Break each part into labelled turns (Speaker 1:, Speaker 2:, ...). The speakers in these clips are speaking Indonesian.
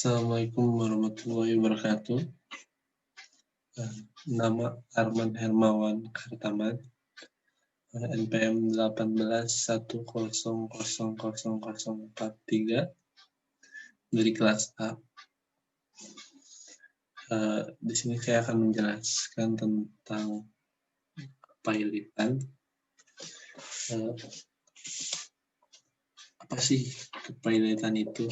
Speaker 1: Assalamualaikum warahmatullahi wabarakatuh. Nama Arman Hermawan Kartaman, NPM 1810000043 dari kelas A. Di sini saya akan menjelaskan tentang kepailitan. Apa sih kepailitan itu?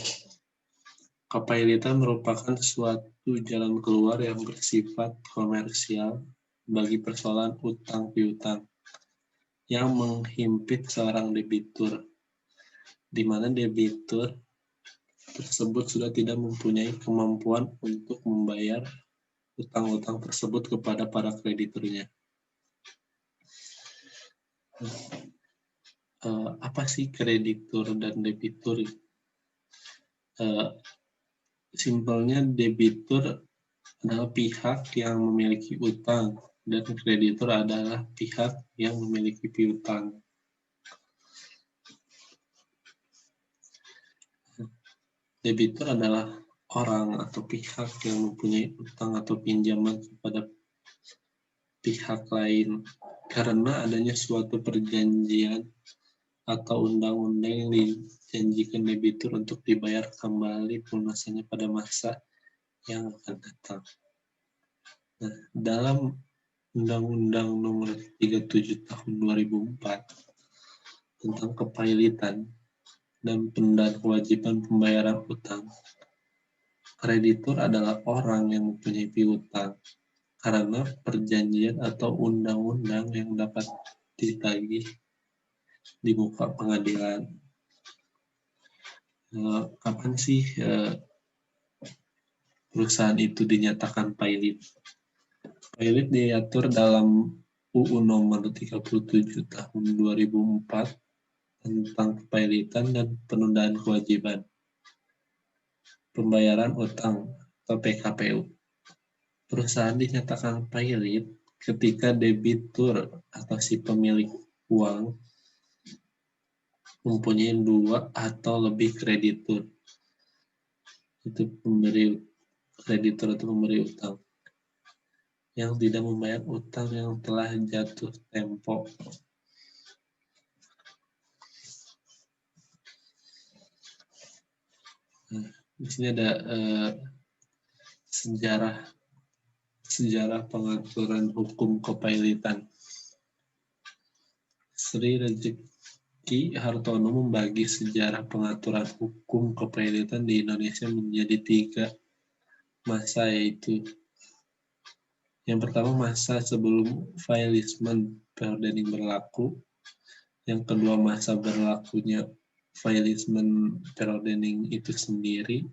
Speaker 1: Kepailitan merupakan suatu jalan keluar yang bersifat komersial bagi persoalan utang piutang yang menghimpit seorang debitur, di mana debitur tersebut sudah tidak mempunyai kemampuan untuk membayar utang-utang tersebut kepada para krediturnya. Apa sih kreditur dan debitur? Simpelnya, debitur adalah pihak yang memiliki utang dan kreditur adalah pihak yang memiliki piutang. Debitur adalah orang atau pihak yang mempunyai utang atau pinjaman kepada pihak lain karena adanya suatu perjanjian atau undang-undang yang dijanjikan debitur untuk dibayar kembali pelunasannya pada masa yang akan datang. Nah, dalam Undang-Undang Nomor 37 Tahun 2004 tentang kepailitan dan penundaan kewajiban pembayaran utang, kreditur adalah orang yang mempunyai piutang karena perjanjian atau undang-undang yang dapat ditagih di muka pengadilan. Kapan sih perusahaan itu dinyatakan pailit? Pailit diatur dalam UU Nomor 37 Tahun 2004 tentang kepailitan dan penundaan kewajiban pembayaran utang atau PKPU. Perusahaan dinyatakan pailit ketika debitur atau si pemilik uang mempunyai dua atau lebih kreditur. Itu pemberi kreditur atau pemberi utang yang tidak membayar utang yang telah jatuh tempo. Di sini ada sejarah pengaturan hukum kepailitan. Sri Rezeki Hartono membagi sejarah pengaturan hukum kepailitan di Indonesia menjadi 3 masa, yaitu yang pertama masa sebelum Failisman Periodening berlaku, yang kedua masa berlakunya Failisman Periodening itu sendiri,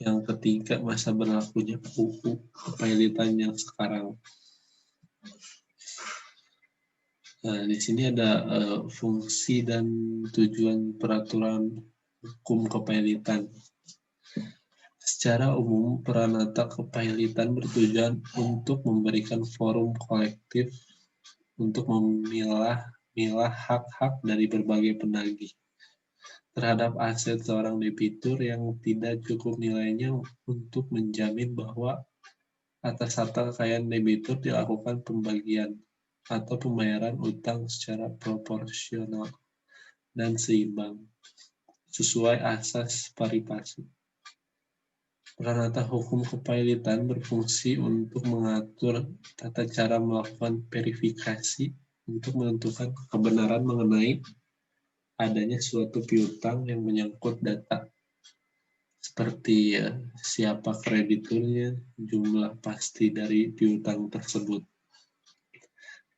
Speaker 1: yang ketiga masa berlakunya UU kepailitan yang sekarang. Nah, di sini ada fungsi dan tujuan peraturan hukum kepailitan. Secara umum, Pranata Kepailitan bertujuan untuk memberikan forum kolektif untuk memilah hak-hak dari berbagai penagih terhadap aset seorang debitur yang tidak cukup nilainya untuk menjamin bahwa atas harta kekayaan debitur dilakukan pembagian atau pembayaran utang secara proporsional dan seimbang sesuai asas pari passu. Pranata hukum kepailitan berfungsi untuk mengatur tata cara melakukan verifikasi untuk menentukan kebenaran mengenai adanya suatu piutang yang menyangkut data seperti siapa krediturnya, jumlah pasti dari piutang tersebut,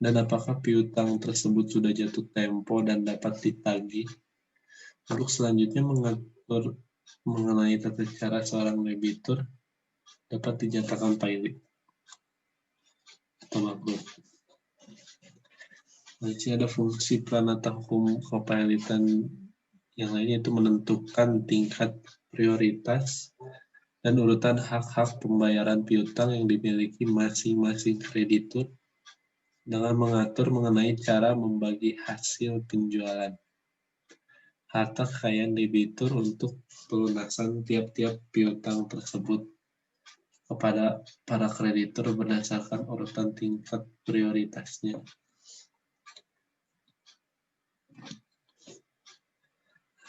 Speaker 1: dan apakah piutang tersebut sudah jatuh tempo dan dapat ditagih. Untuk selanjutnya mengatur mengenai tata cara seorang debitur dapat dinyatakan pailit atau bangkrut. Nah, di sini ada fungsi Pranata hukum kepailitan yang lainnya, yaitu menentukan tingkat prioritas dan urutan hak-hak pembayaran piutang yang dimiliki masing-masing kreditur dengan mengatur mengenai cara membagi hasil penjualan. harta kekayaan debitur untuk pelunasan tiap-tiap piutang tersebut kepada para kreditur berdasarkan urutan tingkat prioritasnya.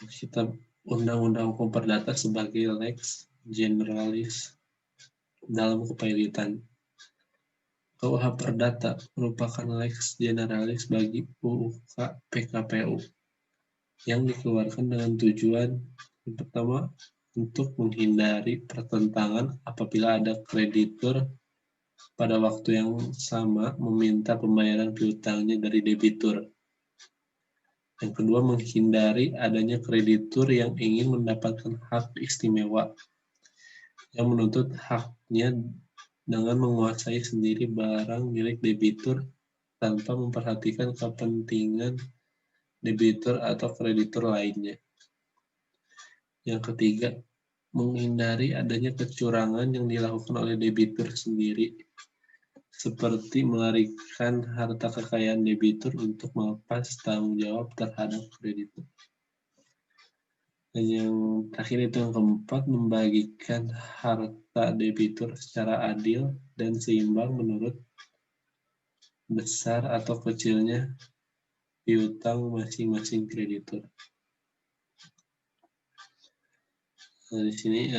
Speaker 1: Kita Undang-Undang Hukum Perdata sebagai lex generalis dalam kepailitan. KUH Perdata merupakan lex generalis bagi UUK PKPU yang dikeluarkan dengan tujuan yang pertama untuk menghindari pertentangan apabila ada kreditur pada waktu yang sama meminta pembayaran piutangnya dari debitur. Yang kedua, menghindari adanya kreditur yang ingin mendapatkan hak istimewa yang menuntut haknya dengan menguasai sendiri barang milik debitur tanpa memperhatikan kepentingan debitur atau kreditur lainnya. Yang ketiga, menghindari adanya kecurangan yang dilakukan oleh debitur sendiri, seperti melarikan harta kekayaan debitur untuk melepas tanggung jawab terhadap kreditur. Dan yang terakhir itu yang keempat, membagikan harta debitur secara adil dan seimbang menurut besar atau kecilnya piutang masing-masing kreditur. Nah, di sini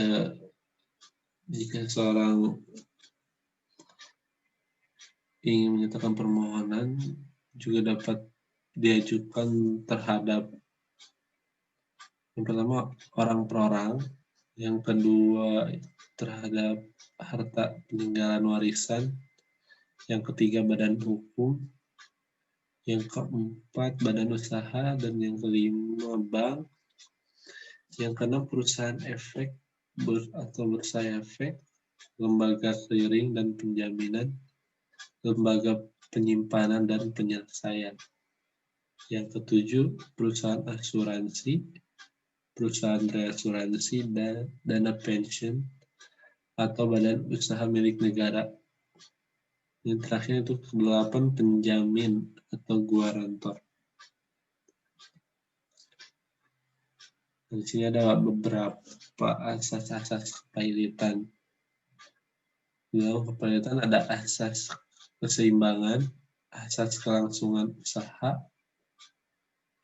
Speaker 1: jika seorang ingin menyatakan permohonan juga dapat diajukan terhadap yang pertama orang per orang, yang kedua terhadap harta peninggalan warisan, yang ketiga badan hukum, yang keempat badan usaha, dan yang kelima bank, yang keenam perusahaan efek atau bursa efek, lembaga clearing dan penjaminan, lembaga penyimpanan dan penyelesaian. Yang ketujuh perusahaan asuransi, perusahaan reasuransi, dan dana pensiun atau badan usaha milik negara. Yang terakhir itu ke-8 penjamin atau guarantor. Di sini ada beberapa asas-asas kepailitan. Di dalam kepailitan ada asas keseimbangan, asas kelangsungan usaha,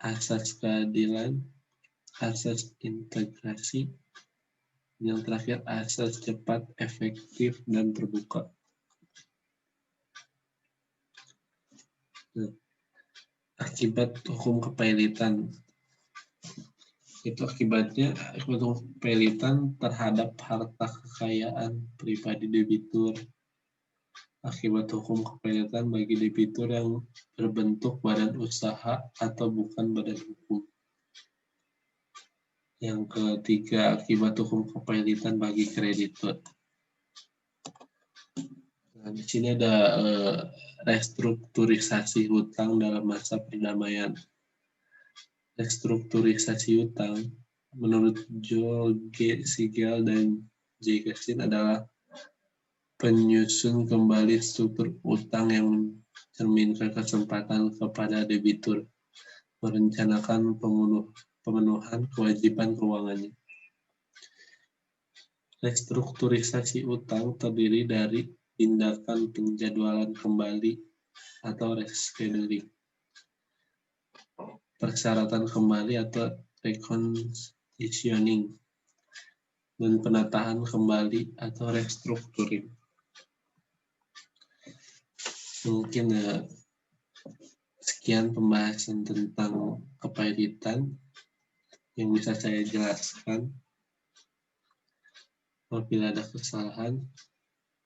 Speaker 1: asas keadilan, asas integrasi, yang terakhir asas cepat, efektif, dan terbuka. Nah, akibat hukum kepailitan itu akibat hukum kepailitan terhadap harta kekayaan pribadi debitur. Akibat hukum kepailitan bagi debitur yang berbentuk badan usaha atau bukan badan hukum. Yang ketiga, akibat hukum kepailitan bagi kreditur. Nah, di sini ada restrukturisasi hutang dalam masa perdamaian. Restrukturisasi hutang menurut Joel G. Siegel dan J. Gershon adalah penyusun kembali struktur utang yang mencerminkan kesempatan kepada debitur merencanakan pemenuhan kewajiban keuangannya. Restrukturisasi utang terdiri dari tindakan penjadwalan kembali atau rescheduling, persyaratan kembali atau reconditioning, dan penataan kembali atau restructuring. Mungkin sekian pembahasan tentang kepailitan yang bisa saya jelaskan. Apabila ada kesalahan,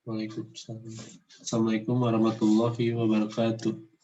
Speaker 1: Waalaikumsalam. Assalamualaikum warahmatullahi wabarakatuh.